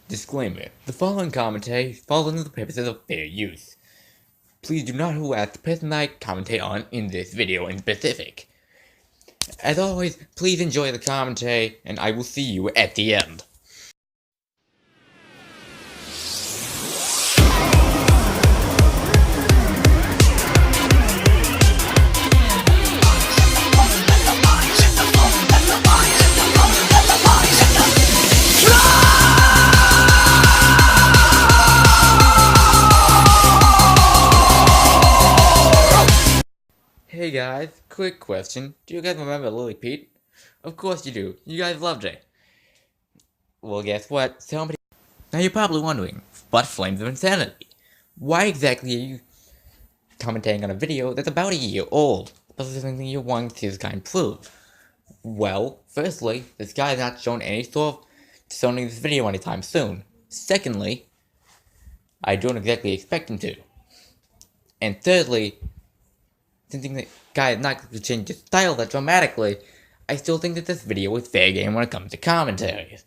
Disclaimer: the following commentary falls under the purposes of fair use. Please do not harass the person I commentate on in this video in specific. As always, please enjoy the commentary, and I will see you at the end. Hey guys, quick question. Do you guys remember Lily Pete? Of course you do. You guys loved her. Well, guess what? Somebody... Now you're probably wondering, what flames of insanity? Why exactly are you commentating on a video that's about a year old? This is something you want to see this guy improve. Well, firstly, this guy has not shown any sort of disowning this video anytime soon. Secondly, I don't exactly expect him to. And thirdly, since the guy is not going to change his style that dramatically, I still think that this video is fair game when it comes to commentaries.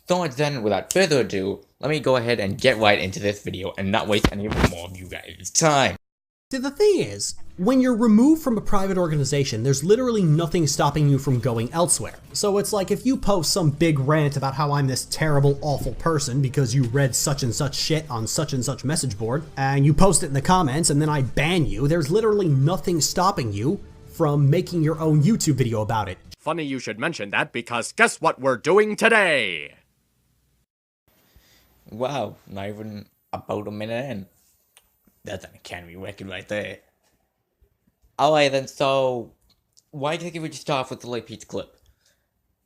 So then, without further ado, let me go ahead and get right into this video and not waste any more of you guys' time. See, the thing is, when you're removed from a private organization, there's literally nothing stopping you from going elsewhere. So it's like if you post some big rant about how I'm this terrible, awful person because you read such and such shit on such and such message board, and you post it in the comments and then I ban you, there's literally nothing stopping you from making your own YouTube video about it. Funny you should mention that, because guess what we're doing today? Wow, not even about a minute in. That's an Academy record right there. Alright then, so why do you think we just start off with the Late Pete's clip?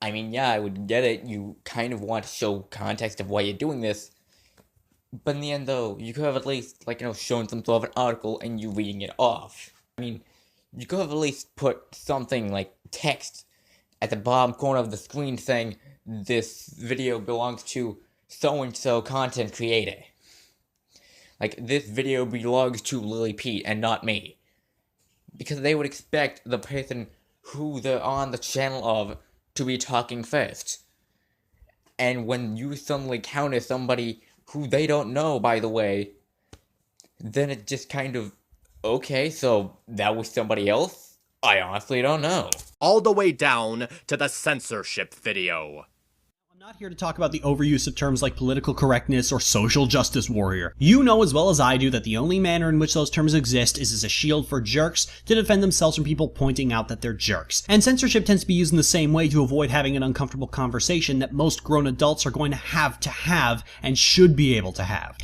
I mean, yeah, I would get it, you kind of want to show context of why you're doing this, but in the end though, you could have at least, shown some sort of an article and you reading it off. I mean, you could have at least put something like text at the bottom corner of the screen saying, this video belongs to so-and-so content creator. Like, this video belongs to Lily Pete and not me. Because they would expect the person who they're on the channel of to be talking first. And when you suddenly counter somebody who they don't know, by the way, then it just kind of, okay, so that was somebody else? I honestly don't know. All the way down to the censorship video. I'm not here to talk about the overuse of terms like political correctness or social justice warrior. You know as well as I do that the only manner in which those terms exist is as a shield for jerks to defend themselves from people pointing out that they're jerks. And censorship tends to be used in the same way to avoid having an uncomfortable conversation that most grown adults are going to have and should be able to have.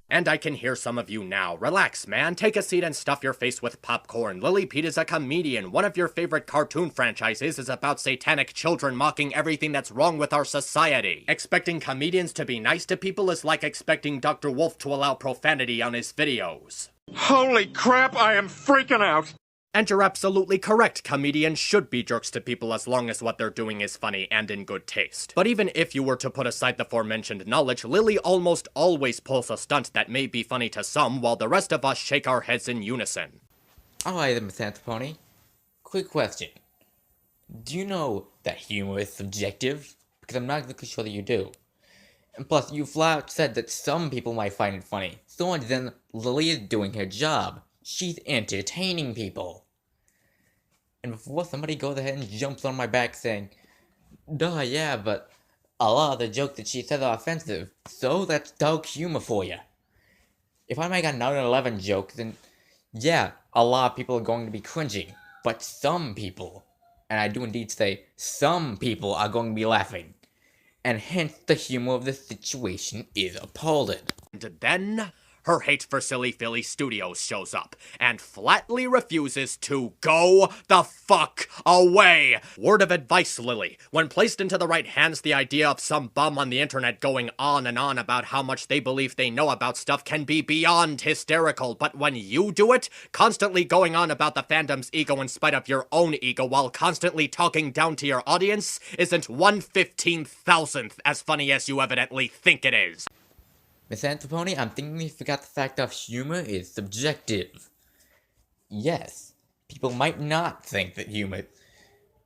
And I can hear some of you now. Relax, man. Take a seat and stuff your face with popcorn. Lily Pete is a comedian. One of your favorite cartoon franchises is about satanic children mocking everything that's wrong with our society. Expecting comedians to be nice to people is like expecting Dr. Wolf to allow profanity on his videos. Holy crap, I am freaking out! And you're absolutely correct, comedians should be jerks to people as long as what they're doing is funny and in good taste. But even if you were to put aside the aforementioned knowledge, Lily almost always pulls a stunt that may be funny to some, while the rest of us shake our heads in unison. Alright then, Misantro. Quick question. Do you know that humor is subjective? Because I'm not exactly sure that you do. And plus, you flat out said that some people might find it funny. So then, Lily is doing her job. She's entertaining people. And before somebody goes ahead and jumps on my back saying, duh, yeah, but a lot of the jokes that she says are offensive, so that's dark humor for you. If I make a 9/11 joke, then yeah, a lot of people are going to be cringing, but some people, and I do indeed say some people, are going to be laughing. And hence the humor of the situation is appalling. And then her hate for Silly Philly Studios shows up, and flatly refuses to go the fuck away! Word of advice, Lily. When placed into the right hands, the idea of some bum on the internet going on and on about how much they believe they know about stuff can be beyond hysterical, but when you do it, constantly going on about the fandom's ego in spite of your own ego while constantly talking down to your audience isn't 1/15,000th as funny as you evidently think it is. Misantro, I'm thinking you forgot the fact of humor is subjective. Yes, people might not think that humor...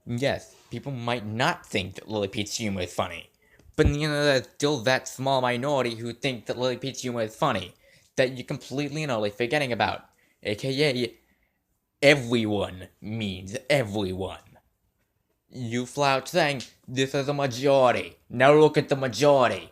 Yes, people might not think that Lily Pete's humor is funny. But there's still that small minority who think that Lily Pete's humor is funny, that you're completely and utterly forgetting about. AKA, everyone means everyone. You flout saying, this is a majority. Now look at the majority.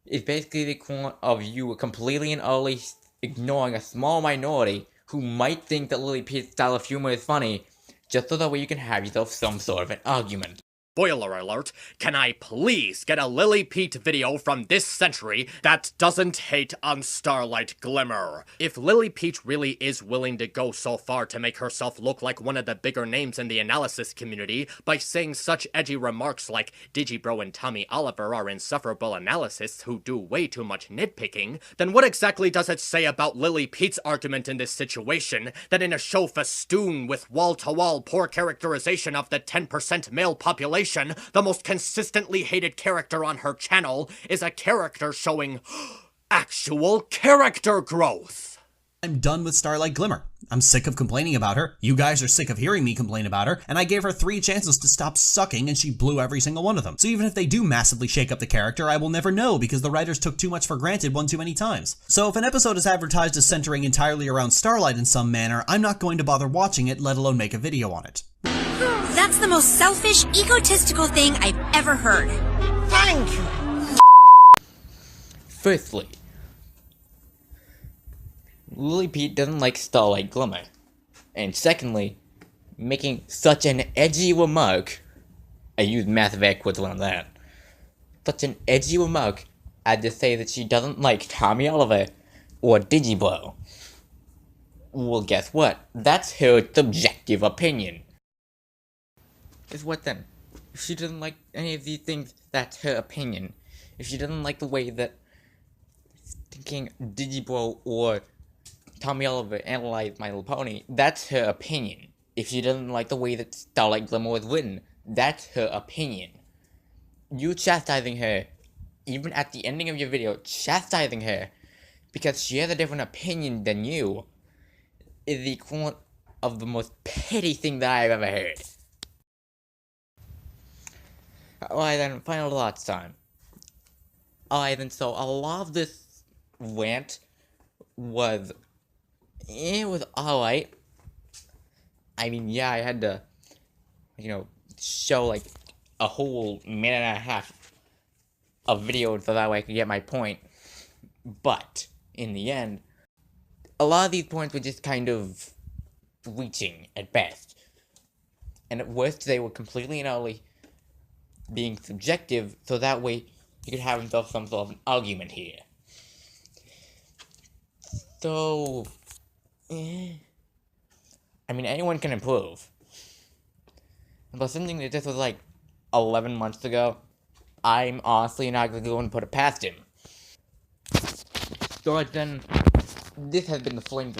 It's basically the equivalent of you completely and utterly ignoring a small minority who might think that Lily Pete's style of humor is funny, just so that way you can have yourself some sort of an argument. Spoiler alert, can I please get a Lily Pete video from this century that doesn't hate on Starlight Glimmer? If Lily Pete really is willing to go so far to make herself look like one of the bigger names in the analysis community by saying such edgy remarks like Digibro and Tommy Oliver are insufferable analysts who do way too much nitpicking, then what exactly does it say about Lily Pete's argument in this situation that in a show festooned with wall-to-wall poor characterization of the 10% male population, the most consistently hated character on her channel is a character showing actual character growth? I'm done with Starlight Glimmer. I'm sick of complaining about her. You guys are sick of hearing me complain about her, and I gave her 3 chances to stop sucking and she blew every single one of them. So even if they do massively shake up the character, I will never know because the writers took too much for granted one too many times. So if an episode is advertised as centering entirely around Starlight in some manner, I'm not going to bother watching it, let alone make a video on it. That's the most selfish, egotistical thing I've ever heard. Thank you. Firstly, Lily Pete doesn't like Starlight Glimmer. And secondly, making such an edgy remark, I use massive air quotes on that, such an edgy remark as to say that she doesn't like Tommy Oliver or Digiblow. Well, guess what? That's her subjective opinion. Is what then? If she doesn't like any of these things, that's her opinion. If she doesn't like the way that thinking Digibro or Tommy Oliver analyzed My Little Pony, that's her opinion. If she doesn't like the way that Starlight Glimmer was written, that's her opinion. You chastising her, even at the ending of your video, chastising her because she has a different opinion than you, is the equivalent of the most petty thing that I've ever heard. Alright then, final thoughts time. Alright then, so a lot of this rant was, it was alright. I mean, yeah, I had to, show like a whole minute and a half of video so that way I could get my point. But, in the end, a lot of these points were just kind of reaching at best. And at worst, they were completely and utterly being subjective, so that way you could have himself some sort of an argument here. So, I mean, anyone can improve. But something that this was like 11 months ago, I'm honestly not going to go and put it past him. So then, this has been the Flames